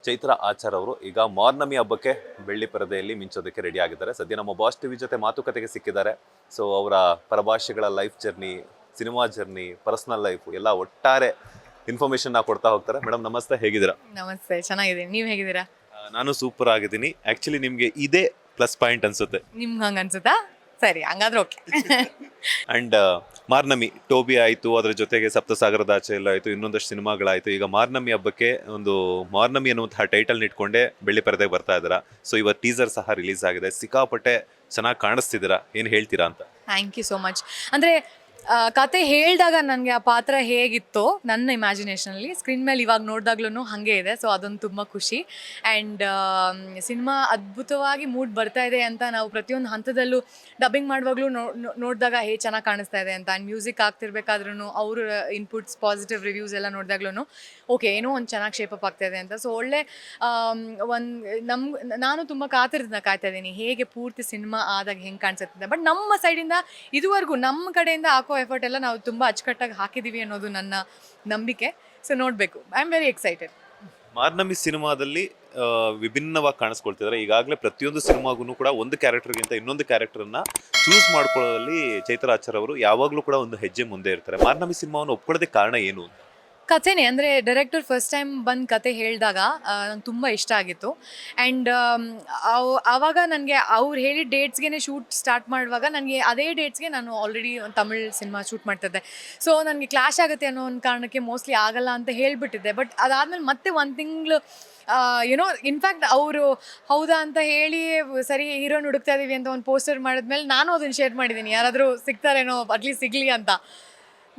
ಚೈತ್ರ ಆಚಾರ್ ಅವರು ಈಗ ಮಾರ್ನಮಿ ಹಬ್ಬಕ್ಕೆ ಬೆಳ್ಳಿ ಪರದೆಯಲ್ಲಿ ಮಿಂಚೋದಕ್ಕೆ ರೆಡಿ ಆಗಿದ್ದಾರೆ. ಸದ್ಯ ನಮ್ಮ ಬಾಸ್ ಟಿವಿ ಜೊತೆ ಮಾತುಕತೆಗೆ ಸಿಕ್ಕಿದ್ದಾರೆ. ಸೊ ಅವರ ಪರಭಾಷೆಗಳ life journey, cinema journey, personal life ಎಲ್ಲ ಒಟ್ಟಾರೆ ಇನ್ಫಾರ್ಮೇಶನ್ ಕೊಡ್ತಾ ಹೋಗ್ತಾರೆ. ಮೇಡಮ್ ನಮಸ್ತೆ, ಹೇಗಿದ್ದೀರಾ? ನಮಸ್ತೆ, ಚೆನ್ನಾಗಿದ್ದೀನಿ. ನೀವು ಹೇಗಿದ್ದೀರಾ? ನಾನು ಸೂಪರ್ ಆಗಿದ್ದೀನಿ. ಆಕ್ಚುಲಿ ನಿಮ್ಗೆ ಇದೇ ಪ್ಲಸ್ ಪಾಯಿಂಟ್ ಅನ್ಸುತ್ತೆ. ನಿಮ್ಗೆ ಹಂಗ ಅನ್ಸುತ್ತಾ? ಸರಿ, ಹಂಗಾದ್ರೆ ಓಕೆ. ಅಂಡ್ ಮಾರ್ನಮಿ ಟೋಬಿ ಆಯಿತು, ಅದರ ಜೊತೆಗೆ ಸಪ್ತಸಾಗರದಾಚೆ ಎಲ್ಲ ಆಯಿತು, ಇನ್ನೊಂದಷ್ಟು ಸಿನಿಮಾಗಳಾಯಿತು. ಈಗ ಮಾರ್ನಮಿ ಹಬ್ಬಕ್ಕೆ ಒಂದು ಮಾರ್ನಮಿ ಅನ್ನುವಂತಹ ಟೈಟಲ್ ಇಟ್ಕೊಂಡೆ ಬೆಳ್ಳಿ ಪರದೆಗೆ ಬರ್ತಾ ಇದ್ದೀರಾ. ಸೊ ಇವತ್ತು ಟೀಸರ್ ಸಹ ರಿಲೀಸ್ ಆಗಿದೆ. ಸಿಕ್ಕಾಪಟ್ಟೆ ಚೆನ್ನಾಗಿ ಕಾಣಿಸ್ತಿದ್ದೀರಾ, ಏನು ಹೇಳ್ತೀರಾ ಅಂತ? Thank you so much. ಅಂದರೆ ಕತೆ ಹೇಳಿದಾಗ ನನಗೆ ಆ ಪಾತ್ರ ಹೇಗಿತ್ತೋ ನನ್ನ ಇಮ್ಯಾಜಿನೇಷನಲ್ಲಿ ಸ್ಕ್ರೀನ್ ಮೇಲೆ ಇವಾಗ ನೋಡಿದಾಗ್ಲೂ ಹಾಗೆ ಇದೆ. ಸೊ ಅದೊಂದು ತುಂಬ ಖುಷಿ. ಆ್ಯಂಡ್ ಸಿನಿಮಾ ಅದ್ಭುತವಾಗಿ ಮೂಡ್ ಬರ್ತಾ ಇದೆ ಅಂತ ನಾವು ಪ್ರತಿಯೊಂದು ಹಂತದಲ್ಲೂ ಡಬ್ಬಿಂಗ್ ಮಾಡುವಾಗಲೂ ನೋಡಿದಾಗ ಚೆನ್ನಾಗಿ ಕಾಣಿಸ್ತಾ ಇದೆ ಅಂತ. ಆ್ಯಂಡ್ ಮ್ಯೂಸಿಕ್ ಆಗ್ತಿರ್ಬೇಕಾದ್ರೂ ಅವ್ರ ಇನ್ಪುಟ್ಸ್, ಪಾಸಿಟಿವ್ ರಿವ್ಯೂಸ್ ಎಲ್ಲ ನೋಡಿದಾಗ್ಲೂ ಓಕೆ, ಏನೋ ಒಂದು ಚೆನ್ನಾಗಿ ಶೇಪಪ್ ಆಗ್ತಾ ಇದೆ ಅಂತ. ಸೊ ಒಳ್ಳೆ ನಾನು ತುಂಬ ಕಾಯ್ತಾ ಇದ್ದೀನಿ ಹೇಗೆ ಪೂರ್ತಿ ಸಿನಿಮಾ ಆದಾಗ ಹೆಂಗೆ ಕಾಣಿಸುತ್ತೆ. ಬಟ್ ನಮ್ಮ ಸೈಡಿಂದ ಇದುವರೆಗೂ ನಮ್ಮ ಕಡೆಯಿಂದ ಹಾಕೋ ಎಫರ್ಟ್ ಎಲ್ಲ ನಾವು ತುಂಬ ಅಚ್ಚುಕಟ್ಟಾಗಿ ಹಾಕಿದ್ದೀವಿ ಅನ್ನೋದು ನನ್ನ ನಂಬಿಕೆ. ಸೊ ನೋಡಬೇಕು. I am very excited. Marnami ಸಿನಿಮಾದಲ್ಲಿ ವಿಭಿನ್ನವಾಗಿ ಕಾಣಿಸ್ಕೊಳ್ತಿದ್ದಾರೆ. ಈಗಾಗಲೇ ಪ್ರತಿಯೊಂದು ಸಿನಿಮಾಗೂ ಕೂಡ ಒಂದು ಕ್ಯಾರೆಕ್ಟರ್ಗಿಂತ ಇನ್ನೊಂದು ಕ್ಯಾರೆಕ್ಟರ್ನ ಚೂಸ್ ಮಾಡ್ಕೊಳ್ಳೋದ್ರಲ್ಲಿ ಚೈತ್ರ ಆಚಾರ್ ಅವರು ಯಾವಾಗಲೂ ಕೂಡ ಒಂದು ಹೆಜ್ಜೆ ಮುಂದೆ ಇರ್ತಾರೆ. ಮಾರ್ನಮಿ ಸಿನಿಮಾವನ್ನು ಒಪ್ಕೊಳ್ಳೋದಕ್ಕೆ ಕಾರಣ ಏನು? ಕಥೆನೇ, ಅಂದರೆ ಡೈರೆಕ್ಟರ್ ಫಸ್ಟ್ ಟೈಮ್ ಬಂದು ಕತೆ ಹೇಳಿದಾಗ ನಂಗೆ ತುಂಬ ಇಷ್ಟ ಆಗಿತ್ತು. ಆ್ಯಂಡ್ ಆವಾಗ ನನಗೆ ಅವ್ರು ಹೇಳಿದ ಡೇಟ್ಸ್ಗೆ ಶೂಟ್ ಸ್ಟಾರ್ಟ್ ಮಾಡುವಾಗ ನನಗೆ ಅದೇ ಡೇಟ್ಸ್ಗೆ ನಾನು ಆಲ್ರೆಡಿ ತಮಿಳ್ ಸಿನಿಮಾ ಶೂಟ್ ಮಾಡ್ತಿದ್ದೆ. ಸೊ ನನಗೆ ಕ್ಲಾಶ್ ಆಗುತ್ತೆ ಅನ್ನೋ ಒಂದು ಕಾರಣಕ್ಕೆ ಮೋಸ್ಟ್ಲಿ ಆಗಲ್ಲ ಅಂತ ಹೇಳಿಬಿಟ್ಟಿದ್ದೆ. ಬಟ್ ಅದಾದಮೇಲೆ ಮತ್ತೆ ಒಂದು ತಿಂಗಳು ಏನೋ ಇನ್ಫ್ಯಾಕ್ಟ್ ಅವರು ಹೌದಾ ಅಂತ ಹೇಳಿ ಸರಿ ಹೀರೋನ್ ಹುಡುಕ್ತಾ ಇದ್ದೀವಿ ಅಂತ ಒಂದು ಪೋಸ್ಟರ್ ಮಾಡಿದ್ಮೇಲೆ ನಾನು ಅದನ್ನು ಶೇರ್ ಮಾಡಿದ್ದೀನಿ, ಯಾರಾದರೂ ಸಿಗ್ತಾರೇನೋ, ಅಟ್ಲೀಸ್ಟ್ ಸಿಗಲಿ ಅಂತ.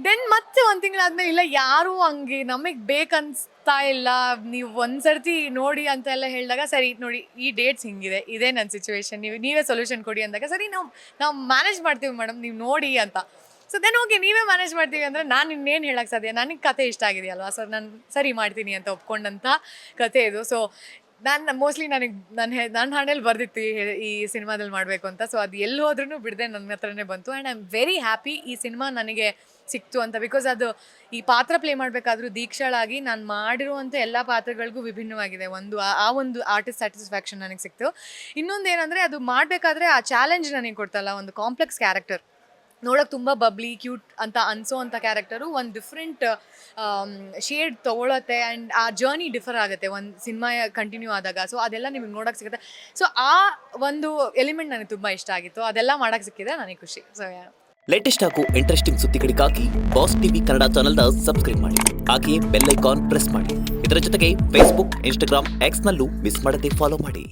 ದೆನ್ ಮತ್ತೆ ಒಂದು ತಿಂಗಳಾದ್ಮೇಲೆ ಇಲ್ಲ, ಯಾರೂ ಹಂಗೆ ನಮಗೆ ಬೇಕನ್ನಿಸ್ತಾ ಇಲ್ಲ, ನೀವು ಒಂದು ಸರ್ತಿ ನೋಡಿ ಅಂತ ಎಲ್ಲ ಹೇಳಿದಾಗ ಸರಿ ನೋಡಿ ಈ ಡೇಟ್ಸ್ ಹಿಂಗಿದೆ, ಇದೇ ನನ್ನ ಸಿಚುವೇಶನ್, ನೀವೇ ಸೊಲ್ಯೂಷನ್ ಕೊಡಿ ಅಂದಾಗ ಸರಿ ನಾವು ಮ್ಯಾನೇಜ್ ಮಾಡ್ತೀವಿ ಮೇಡಮ್, ನೀವು ನೋಡಿ ಅಂತ. ಸೊ ದೆನ್ ಓಕೆ, ನೀವೇ ಮ್ಯಾನೇಜ್ ಮಾಡ್ತೀವಿ ಅಂದರೆ ನಾನು ಇನ್ನೇನು ಹೇಳೋಕ್ಕೆ ಸಾಧ್ಯ, ನನಗೆ ಕತೆ ಇಷ್ಟ ಆಗಿದೆಯಲ್ವಾ. ಸೊ ನಾನು ಸರಿ ಮಾಡ್ತೀನಿ ಅಂತ ಒಪ್ಕೊಂಡಂಥ ಕತೆ ಇದು. ಸೊ ನಾನು ಮೋಸ್ಟ್ಲಿ ನನ್ನ ಹಣೆಯಲ್ಲಿ ಬರ್ದಿತ್ತು ಈ ಸಿನಿಮಾದಲ್ಲಿ ಮಾಡಬೇಕು ಅಂತ. ಸೊ ಅದು ಎಲ್ಲಿ ಹೋದ್ರೂ ಬಿಡದೆ ನನ್ನ ಹತ್ರನೇ ಬಂತು. And I am very happy ಈ ಸಿನಿಮಾ ನನಗೆ ಸಿಕ್ತು ಅಂತ. ಬಿಕಾಸ್ ಅದು ಈ ಪಾತ್ರ ಪ್ಲೇ ಮಾಡಬೇಕಾದ್ರೂ ದೀಕ್ಷಾಳಾಗಿ ನಾನು ಮಾಡಿರುವಂಥ ಎಲ್ಲ ಪಾತ್ರಗಳಿಗೂ ವಿಭಿನ್ನವಾಗಿದೆ. ಒಂದು ಆರ್ಟಿಸ್ಟ್ ಸ್ಯಾಟಿಸ್ಫ್ಯಾಕ್ಷನ್ ನನಗೆ ಸಿಕ್ತು. ಇನ್ನೊಂದು ಏನಂದರೆ ಅದು ಮಾಡಬೇಕಾದ್ರೆ ಆ ಚಾಲೆಂಜ್ ನನಗೆ ಕೊಡ್ತಲ್ಲ, ಒಂದು ಕಾಂಪ್ಲೆಕ್ಸ್ ಕ್ಯಾರೆಕ್ಟರ್ ನೋಡೋಕೆ ತುಂಬ ಬಬ್ಲಿ ಕ್ಯೂಟ್ ಅಂತ ಅನಿಸೋ ಅಂಥ ಕ್ಯಾರೆಕ್ಟರು ಒಂದು ಡಿಫ್ರೆಂಟ್ ಶೇಡ್ ತೊಗೊಳತ್ತೆ. ಆ್ಯಂಡ್ ಆ ಜರ್ನಿ ಡಿಫರ್ ಆಗುತ್ತೆ ಒಂದು ಸಿನಿಮಾ ಕಂಟಿನ್ಯೂ ಆದಾಗ. ಸೊ ಅದೆಲ್ಲ ನಿಮಗೆ ನೋಡೋಕೆ ಸಿಗುತ್ತೆ. ಸೊ ಆ ಒಂದು ಎಲಿಮೆಂಟ್ ನನಗೆ ತುಂಬ ಇಷ್ಟ ಆಗಿತ್ತು. ಅದೆಲ್ಲ ಮಾಡೋಕ್ಕೆ ಸಿಕ್ಕಿದೆ, ನನಗೆ ಖುಷಿ. ಸೊ ಲೇಟೆಸ್ಟ್ ಹಾಗೂ ಇಂಟ್ರೆಸ್ಟಿಂಗ್ ಸುದ್ದಿಗಳಿಗಾಗಿ ಬಾಸ್ ಟಿವಿ ಕನ್ನಡ ಚಾನೆಲ್ನ ಸಬ್ಸ್ಕ್ರೈಬ್ ಮಾಡಿ. ಹಾಗೆಯೇ ಬೆಲ್ ಐಕಾನ್ ಪ್ರೆಸ್ ಮಾಡಿ. ಇದರ ಜೊತೆಗೆ ಫೇಸ್ಬುಕ್, ಇನ್ಸ್ಟಾಗ್ರಾಮ್, ಎಕ್ಸ್ನಲ್ಲೂ ಮಿಸ್ ಮಾಡದೆ ಫಾಲೋ ಮಾಡಿ.